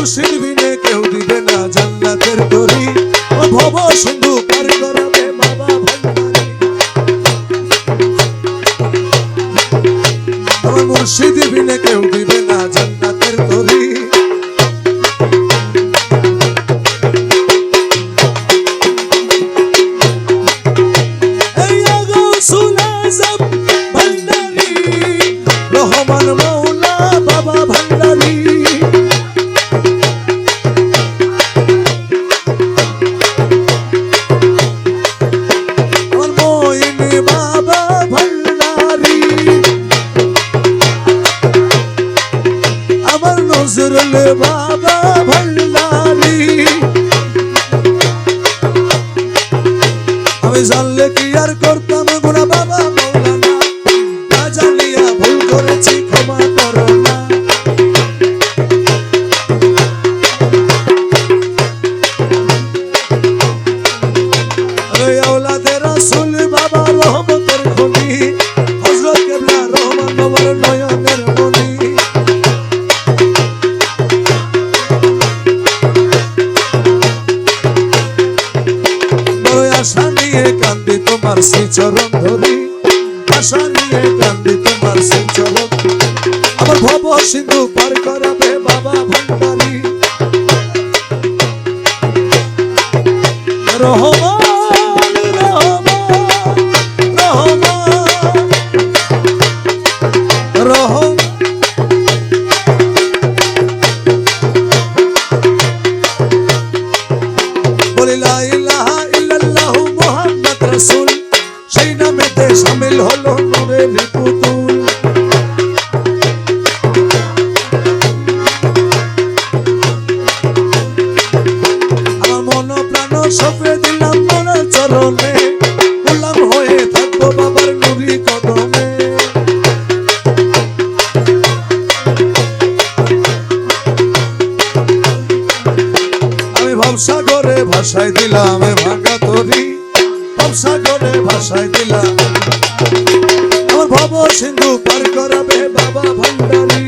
মুর্শিদ বিনে কেউ দিবে না জান্নাতের তরি ও ভব সিন্ধু পার করাবে বাবা ভান্ডারী আমার মুর্শিদ বিনে কেউ দিবে না জান্নাতের তরি রহমান মৌলা বাবা ভান্ডারী আমার মঈন বাবা ভান্ডারী আমার নজরুল বাবা ভান্ডারী আমি জানলে কি আর করতাম গুনাহ বাবা মৌলানা না জানিয়া ভুল করেছি ক্ষমা করো না औलादे रसूल बाबा रहमतेर खनी हजरत केबला रहमान बाবার নয়নের মনি বড় আশা নিয়ে কান্দি তোমার শ্রী চরণ ধরি আশা নিয়ে কান্দি তোমার শ্রী চরণ আমার ভব সিন্ধু পার করাবে বাবা ভান্ডারী রহমান शामिल हलो नूरेर पुतुल আমার মন প্রাণ সঁপে দিলাম মোর চরণে গোলাম হয়ে থাকবো বাবার নুরি কদমে আমি ভবসাগরে ভাসায় দিলাম ভাঙা তরি ভবসাগরে ভাসায় দিলাম আমার ভব সিন্ধু পার করাবে বাবা ভান্ডারী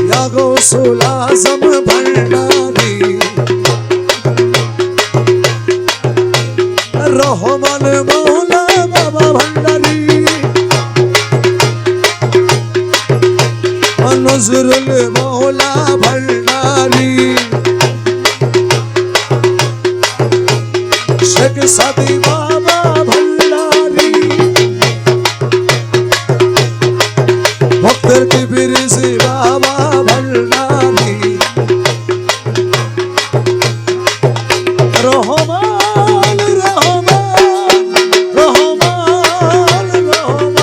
ইয়া গৌসুল আজম ভান্ডারী রহমান মৌলা বাবা ভান্ডারী নজরুল মৌলা ভান্ডারী শেখ সাদি বাবা ভান্ডারী ভক্তের কি বিরিজি বাবা ভান্ডারী রহমান রহমান রহমান রহমান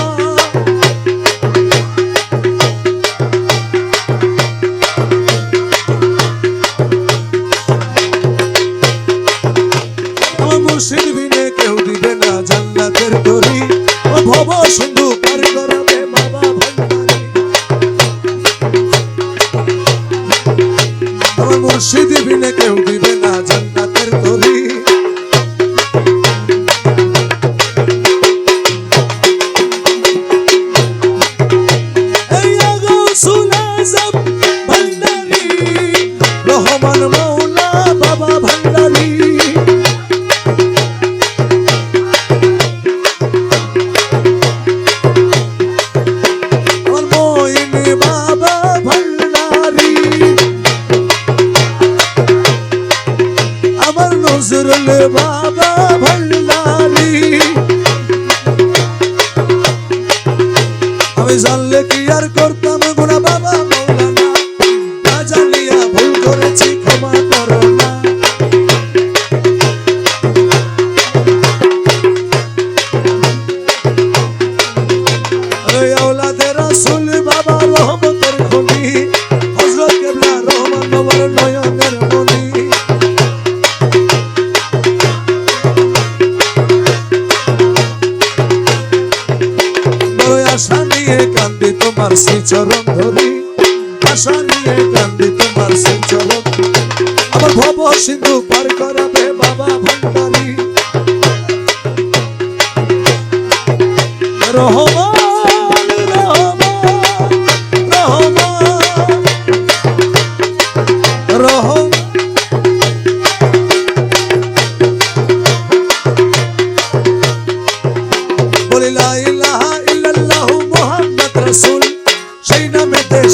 মুর্শিদ বিনে কেউ দিবে না জান্নাতের তরি ও ভব সিন্ধু পার করাবে বাবা ভান্ডারী আমার মুর্শিদ বিনে কেউ দিবে না জান্নাতের তরি ইয়া গৌসুল আজম ভান্ডারী রহমান মৌলা বাবা ভান্ডারী নজরুল বাবা ভান্ডারী আমি জানলে কি আর করতাম গুনাহ বাবা মৌলানা না জানিয়া ভুল করেছি ক্ষমা করো না औलादे रसूल बाबा रहमतेर खनी हजरत केबला रहमान बाবার নয়নের মনি আশা নিয়ে কান্দি তোমার শ্রী চরণ ধরি আশা নিয়ে কান্দি তোমার শ্রী চরণ আমার ভব সিন্ধু পার করাবে বাবা ভান্ডারী রহমান রহমান রহমান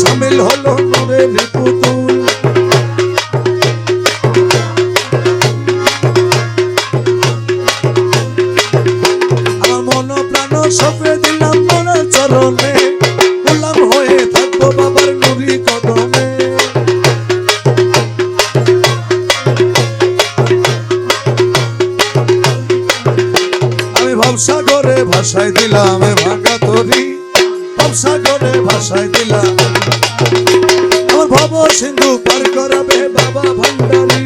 সামিল হলো নূরের পুতুল। আমার মন প্রাণ সঁপে দিলাম মোনার চরণে, গোলাম হয়ে থাকবো বাবার নুরি কদমে। আমি ভবসাগরে ভাসাই দিলাম ভাঙা তরি, ভবসাগরে ভাসাই দিলাম আমার ভব সিন্ধু পার করাবে বাবা ভান্ডারী।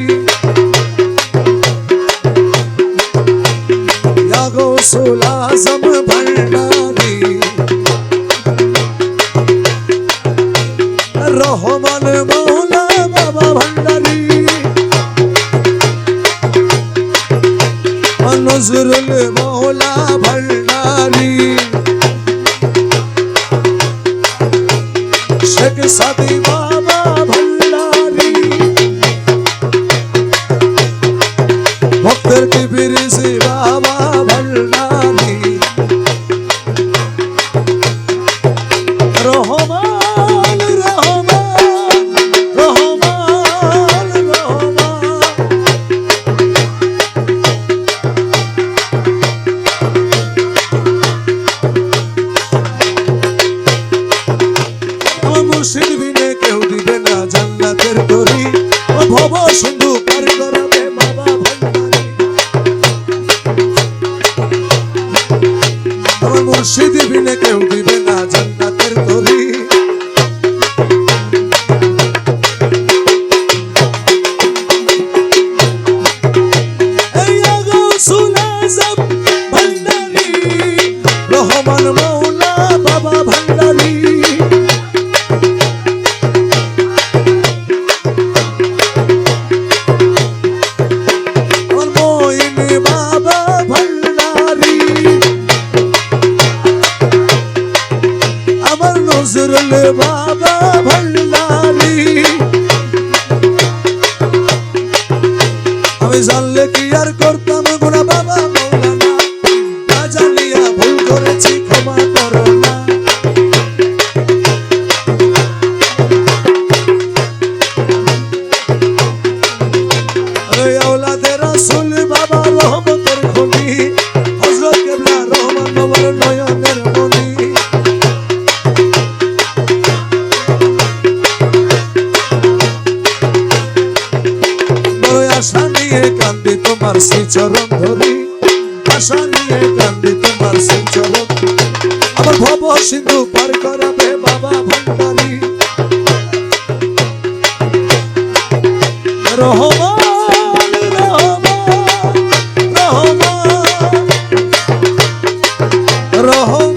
ইয়া গৌসুল আজম ভান্ডারী, রহমান মৌলা বাবা ভান্ডারী, নজরুল মৌলা ভান্ডারী, শেখ সাদি বাবা ভান্ডারী, ভক্তের কবির জি বাবা ভান্ডারী, রহমান রহমান রহমান রহমান। আমার মুর্শিদ বিনে কেউ দিবে না জান্নাতের তরি, ও ভব সিন্ধু পার করাবে বাবা ভান্ডারী। আমার মুর্শিদ বিনে কেউ দিবে না জান্নাতের তরি। এই গৌসুল আজম ভান্ডারী, রহমান মৌলা বাবা ভান্ডারী, আমার মঈন বাবা ভান্ডারী, আমার নজরুল বাবা ভান্ডারী। আমি জানলে কি আর করতাম গুনাহ বাবা মৌলানা, না জানিয়া ভুল করেছি ক্ষমা করো না। আওলাদে রাসূল বাবা রহমতের খনি, হযরত কেবলা রহমান বাবার নয়নের মনি। বড় আশা নিয়ে কান্দি তোমার শ্রীচরণ ধরি, আশা নিয়ে কান্দি তোমার শ্রীচরণ। আমার ভব সিন্ধু পার করাবে বাবা ভান্ডারী, রহমান রহমান রহমান রহমান।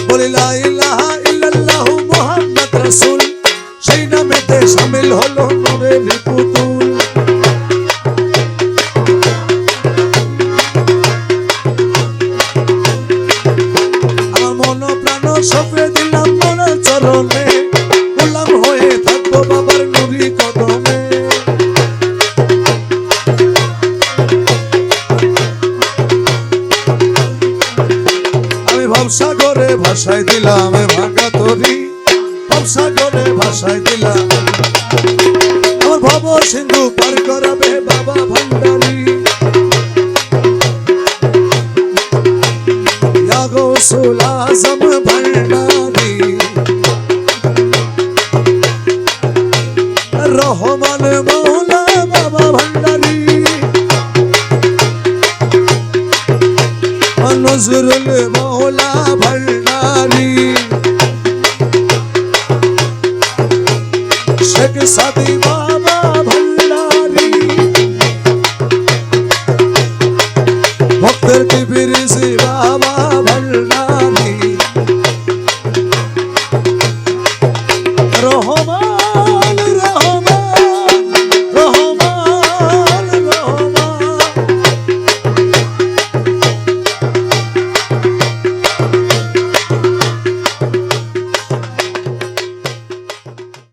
বলি লা ইলাহা ইল্লাল্লাহু মুহাম্মদ রাসূল, সেই নামেতে শামিল হলো নূরের পুতুল। আমার মন প্রাণ সঁপে দিলাম মোনার চরণে, গোলাম হয়ে থাকবো বাবার নুরি কদমে। আমি ভবসাগরে ভাসাই দিলাম ভাঙা তরি, ভবসাগরে ভাসাই দিলাম আমার ভব সিন্ধু পার করাবে বাবা ভান্ডারী। ইয়া গৌসুল আজম ভান্ডারী, রহমান মৌলা বাবা ভান্ডারী, নজরুল মৌলা ভান্ডারী, শেখ সাদি বাবা ভান্ডারী, ভক্তের কবির জি বাবা ভান্ডারী,